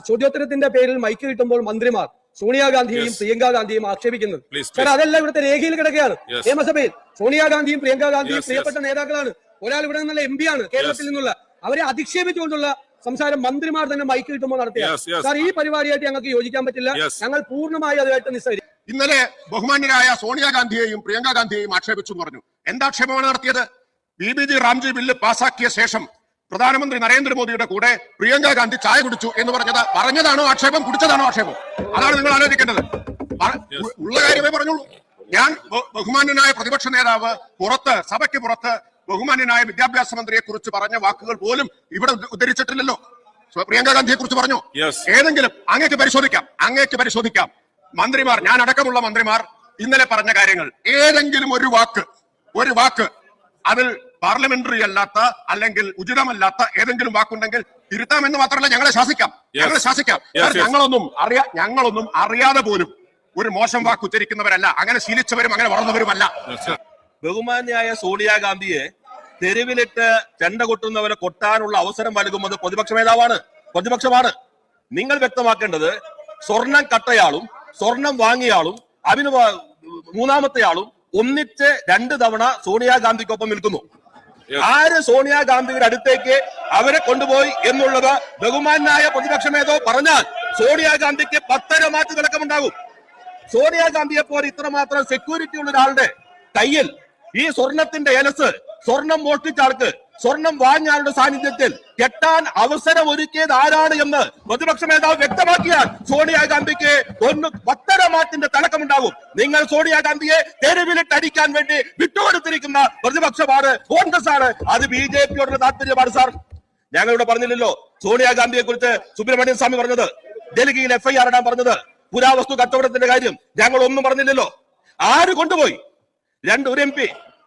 ചോദ്യോത്തരത്തിന്റെ പേരിൽ മൈക്ക് കിട്ടുമ്പോൾ മന്ത്രിമാർ സോണിയാഗാന്ധിയെയും പ്രിയങ്ക ഗാന്ധിയും ആക്ഷേപിക്കുന്നത്. സാർ, അതെല്ലാം ഇവിടുത്തെ രേഖയിൽ കിടക്കുകയാണ്. നിയമസഭയിൽ സോണിയാഗാന്ധിയും പ്രിയങ്ക ഗാന്ധിയും പ്രിയപ്പെട്ട നേതാക്കളാണ്. ഒരാൾ ഇവിടെ നിന്നുള്ള MP ആണ്, കേരളത്തിൽ നിന്നുള്ള. അവരെ അധിക്ഷേപിച്ചുകൊണ്ടുള്ള സംസാരം മന്ത്രിമാർ തന്നെ മൈക്ക് കിട്ടുമ്പോൾ നടത്തിയ. സാർ, ഈ പരിപാടിയായിട്ട് ഞങ്ങൾക്ക് യോജിക്കാൻ പറ്റില്ല. ഞങ്ങൾ പൂർണ്ണമായി അതുമായിട്ട് നിസ്സഹരിക്കും. ഇന്നലെ ബഹുമാന്യരായ സോണിയാഗാന്ധിയെയും പ്രിയങ്ക ഗാന്ധിയെയും ആക്ഷേപിച്ചു പറഞ്ഞു. എന്താക്ഷേപമാണ് നടത്തിയത്? BBG റാംജി ബില്ല് പാസാക്കിയ ശേഷം പ്രധാനമന്ത്രി നരേന്ദ്രമോദിയുടെ കൂടെ പ്രിയങ്ക ഗാന്ധി ചായ കുടിച്ചു എന്ന് പറഞ്ഞതാണോ ആക്ഷേപം, കുടിച്ചതാണോ ആക്ഷേപം? അതാണ് നിങ്ങൾ ആലോചിക്കേണ്ടത്. ഉള്ള കാര്യമേ പറഞ്ഞോളൂ. ഞാൻ ബഹുമാന്യനായ പ്രതിപക്ഷ നേതാവ് സഭയ്ക്ക് പുറത്ത് ബഹുമാന്യനായ വിദ്യാഭ്യാസ മന്ത്രിയെ കുറിച്ച് പറഞ്ഞ വാക്കുകൾ പോലും ഇവിടെ ഉദ്ധരിച്ചിട്ടില്ലല്ലോ. പ്രിയങ്ക ഗാന്ധിയെ കുറിച്ച് പറഞ്ഞു. ഏതെങ്കിലും അങ്ങേക്ക് പരിശോധിക്കാം. മന്ത്രിമാർ, ഞാൻ അടക്കമുള്ള മന്ത്രിമാർ ഇന്നലെ പറഞ്ഞ കാര്യങ്ങൾ ഏതെങ്കിലും ഒരു വാക്ക് അതിൽ പാർലമെന്ററി അല്ലാത്ത അല്ലെങ്കിൽ ഉചിതമല്ലാത്ത ഏതെങ്കിലും വാക്കുണ്ടെങ്കിൽ തിരുത്താമെന്ന് മാത്രമല്ല ഞങ്ങളെ ശാസിക്കാം. ഞങ്ങളൊന്നും അറിയാതെ പോലും ഒരു മോശം വാക്ക് ഉച്ചരിക്കുന്നവരല്ല. അങ്ങനെ ശീലിച്ചവരും അങ്ങനെ വളർന്നവരുമല്ല. ബഹുമാന്യായ സോണിയാഗാന്ധിയെ തെരുവിലിട്ട് ചെണ്ട കൊട്ടുന്നവരെ കൊട്ടാനുള്ള അവസരം നൽകുന്നത് പ്രതിപക്ഷ നേതാവാണ്, പ്രതിപക്ഷമാണ്. നിങ്ങൾ വ്യക്തമാക്കേണ്ടത് സ്വർണം കട്ടയാളും സ്വർണം വാങ്ങിയാളും അതിന് മൂന്നാമത്തെയാളും ഒന്നിച്ച് 2 തവണ സോണിയാഗാന്ധിക്കൊപ്പം നിൽക്കുന്നു. ആര് സോണിയാഗാന്ധിയുടെ അടുത്തേക്ക് അവരെ കൊണ്ടുപോയി എന്നുള്ളത് ബഹുമാനായ പ്രതിപക്ഷ നേതാവ് പറഞ്ഞാൽ സോണിയാഗാന്ധിക്ക് 10 മാറ്റ് തിളക്കമുണ്ടാകും. സോണിയാഗാന്ധിയെ പോലെ ഇത്രമാത്രം സെക്യൂരിറ്റി ഉള്ള ഒരാളുടെ കയ്യിൽ ഈ സ്വർണത്തിന്റെ സ്വർണം മോഷ്ടിച്ച ആൾക്ക് സ്വർണം വാങ്ങിയാളുടെ സാന്നിധ്യത്തിൽ കെട്ടാൻ അവസരം ഒരുക്കിയത് ആരാണ് എന്ന് പ്രതിപക്ഷ നേതാവ് വ്യക്തമാക്കിയാൽ സോണിയാഗാന്ധിക്ക് 10 മാറ്റിന്റെ തിളക്കമുണ്ടാകും. നിങ്ങൾ സോണിയാഗാന്ധിയെ തെരുവിലിട്ട് അടിക്കാൻ വേണ്ടി വിട്ടുകൊടുത്തിരിക്കുന്ന പ്രതിപക്ഷമാണ്, കോൺഗ്രസ് ആണ്. അത് BJPയോടുള്ള താല്പര്യമാണ്. സാർ, ഞങ്ങളിവിടെ പറഞ്ഞില്ലല്ലോ സോണിയാഗാന്ധിയെ കുറിച്ച് സുബ്രഹ്മണ്യൻ സ്വാമി പറഞ്ഞത്, ഡൽഹിയിൽ FIR ഇടാൻ പറഞ്ഞത്, പുരാവസ്തു കച്ചവടത്തിന്റെ കാര്യം ഞങ്ങൾ ഒന്നും പറഞ്ഞില്ലല്ലോ. ആര് കൊണ്ടുപോയി? ഒരു MP,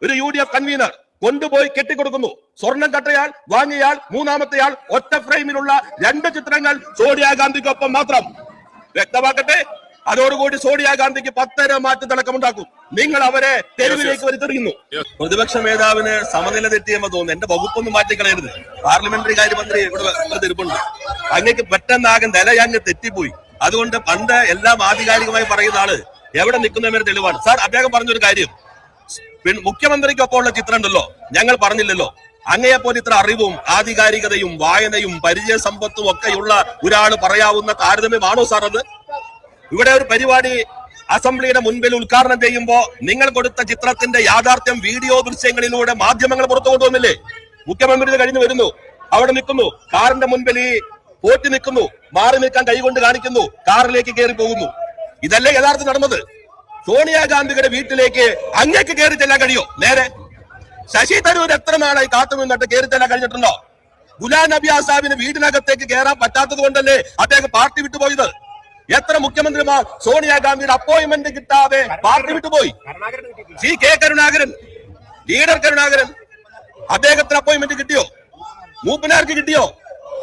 ഒരു UDF കൺവീനർ കൊണ്ടുപോയി കെട്ടിക്കൊടുക്കുന്നു. സ്വർണം കട്ടയാൾ, വാങ്ങിയാൾ, മൂന്നാമത്തെയാൾ, ഒറ്റ ഫ്രെയിമിലുള്ള 2 ചിത്രങ്ങൾ സോണിയാഗാന്ധിക്കൊപ്പം മാത്രം. വ്യക്തമാക്കട്ടെ, അതോടുകൂടി സോണിയാഗാന്ധിക്ക് 10 മാറ്റ് തിളക്കമുണ്ടാക്കും. നിങ്ങൾ അവരെ തെരുവിലേക്ക് വലിച്ചെറിയുന്നു. പ്രതിപക്ഷ നേതാവിന് സമനില തെറ്റിയെന്ന് തോന്നുന്നു. എന്റെ വകുപ്പൊന്നും മാറ്റിക്കളയരുത്. പാർലമെന്ററി കാര്യമന്ത്രി ഇവിടെ തിരുപ്പുണ്ട്. അങ്ങേക്ക് പെട്ടെന്നാകെ നിലയങ്ങ് തെറ്റിപ്പോയി. അതുകൊണ്ട് പണ്ട് എല്ലാം ആധികാരികമായി പറയുന്ന ആള് എവിടെ നിൽക്കുന്നവരെ തെളിവാണ്. സാർ, അദ്ദേഹം പറഞ്ഞൊരു കാര്യം, മുഖ്യമന്ത്രിക്കൊപ്പം ഉള്ള ചിത്രം ഉണ്ടല്ലോ, ഞങ്ങൾ പറഞ്ഞില്ലല്ലോ. അങ്ങയെപ്പോലെ ഇത്ര അറിവും ആധികാരികതയും വായനയും പരിചയ സമ്പത്തും ഒക്കെയുള്ള ഒരാൾ പറയാവുന്ന താരതമ്യമാണോ സാർ അത്? ഇവിടെ ഒരു പരിപാടി അസംബ്ലിയുടെ മുൻപിൽ ഉദ്ഘാടനം ചെയ്യുമ്പോ നിങ്ങൾ കൊടുത്ത ചിത്രത്തിന്റെ യാഥാർത്ഥ്യം വീഡിയോ ദൃശ്യങ്ങളിലൂടെ മാധ്യമങ്ങൾ പുറത്തു കൊണ്ടുവന്നില്ലേ? മുഖ്യമന്ത്രി കഴിഞ്ഞു വരുന്നു, അവിടെ നിൽക്കുന്നു, കാറിന്റെ മുൻപിൽ ഈ പോറ്റി നിൽക്കുന്നു, മാറി നിൽക്കാൻ കൈകൊണ്ട് കാണിക്കുന്നു, കാറിലേക്ക് കയറി പോകുന്നു. ഇതല്ലേ യഥാർത്ഥം നടന്നത്? സോണിയാഗാന്ധിയുടെ വീട്ടിലേക്ക് അങ്ങേക്ക് കയറി ചെല്ലാൻ കഴിയോ? നേരെ ശശി തരൂർ എത്ര നാളായി കാത്തു നിന്നിട്ട് കയറി ചെല്ലാൻ കഴിഞ്ഞിട്ടുണ്ടോ? ഗുലാം നബി ആസാദിന് വീടിനകത്തേക്ക് കയറാൻ പറ്റാത്തത് കൊണ്ടല്ലേ അദ്ദേഹം പാർട്ടി വിട്ടുപോയത്? എത്ര മുഖ്യമന്ത്രിമാർ സോണിയാഗാന്ധിയുടെ അപ്പോയിന്റ്മെന്റ് കിട്ടാതെ പാർട്ടി വിട്ടുപോയി? CK കരുണാകരൻ, ലീഡർ കരുണാകരൻ, അദ്ദേഹത്തിന് അപ്പോയിന്റ്മെന്റ് കിട്ടിയോ? മൂപ്പനാർക്ക് കിട്ടിയോ?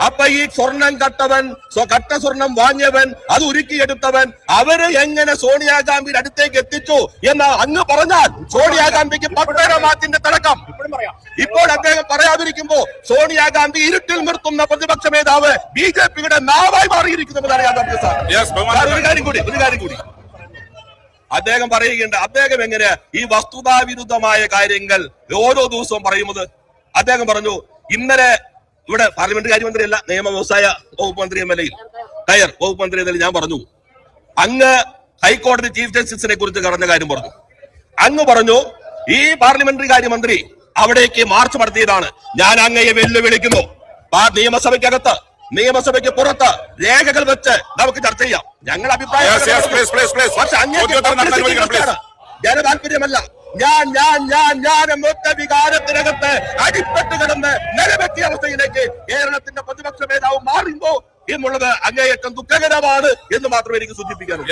അപ്പൊ ഈ സ്വർണം കട്ടവൻ, കട്ട സ്വർണം വാങ്ങിയവൻ, അത് ഉരുക്കിയെടുത്തവൻ, അവര് എങ്ങനെ സോണിയാഗാന്ധിയുടെ അടുത്തേക്ക് എത്തിച്ചു എന്ന് അങ്ങ് പറഞ്ഞാൽ സോണിയാഗാന്ധിക്ക് 10 മാറ്റിന്റെ തിളക്കം. ഇപ്പോൾ അദ്ദേഹം പറയാതിരിക്കുമ്പോ സോണിയാഗാന്ധി ഇരുട്ടിൽ നിർത്തുന്ന പ്രതിപക്ഷ നേതാവ് BJPയുടെ നാവായി മാറിയിരിക്കുന്നതാണ് യാഥാർത്ഥ്യം. സാർ, ഒരു കാര്യം കൂടി അദ്ദേഹം പറയുകയുണ്ട്. അദ്ദേഹം എങ്ങനെ ഈ വസ്തുതാവിരുദ്ധമായ കാര്യങ്ങൾ ഓരോ ദിവസവും പറയുന്നത്? അദ്ദേഹം പറഞ്ഞു, ഇന്നലെ ഇവിടെ പാർലമെന്ററി കാര്യമന്ത്രിയല്ല, നിയമ വ്യവസായ വകുപ്പ് മന്ത്രി കയർ വകുപ്പ് മന്ത്രി ഞാൻ പറഞ്ഞു, അങ്ങ് ഹൈക്കോടതി ചീഫ് ജസ്റ്റിസിനെ കുറിച്ച് പറഞ്ഞ കാര്യം പറഞ്ഞു. അങ്ങ് പറഞ്ഞു ഈ പാർലമെന്ററി കാര്യമന്ത്രി അവിടേക്ക് മാർച്ച് നടത്തിയതാണ്. ഞാൻ അങ്ങയെ വെല്ലുവിളിക്കുന്നു. നിയമസഭയ്ക്കകത്ത് നിയമസഭയ്ക്ക് പുറത്ത് രേഖകൾ വെച്ച് നമുക്ക് ചർച്ച ചെയ്യാം. ഞങ്ങൾ അഭിപ്രായം പക്ഷെ അങ്ങേക്ക് ജനതാല്പര്യമല്ല. ഞാൻ എന്നൊറ്റ വികാരത്തിനകത്ത് അടിപ്പെട്ട് കിടന്ന് നിലവെറ്റിയ അവസ്ഥയിലേക്ക് കേരളത്തിന്റെ പ്രതിപക്ഷ നേതാവ് മാറുമ്പോ എന്നുള്ളത് അങ്ങേയറ്റം ദുഃഖകരമാണ് എന്ന് മാത്രമേ എനിക്ക് സൂചിപ്പിക്കാനുള്ളൂ.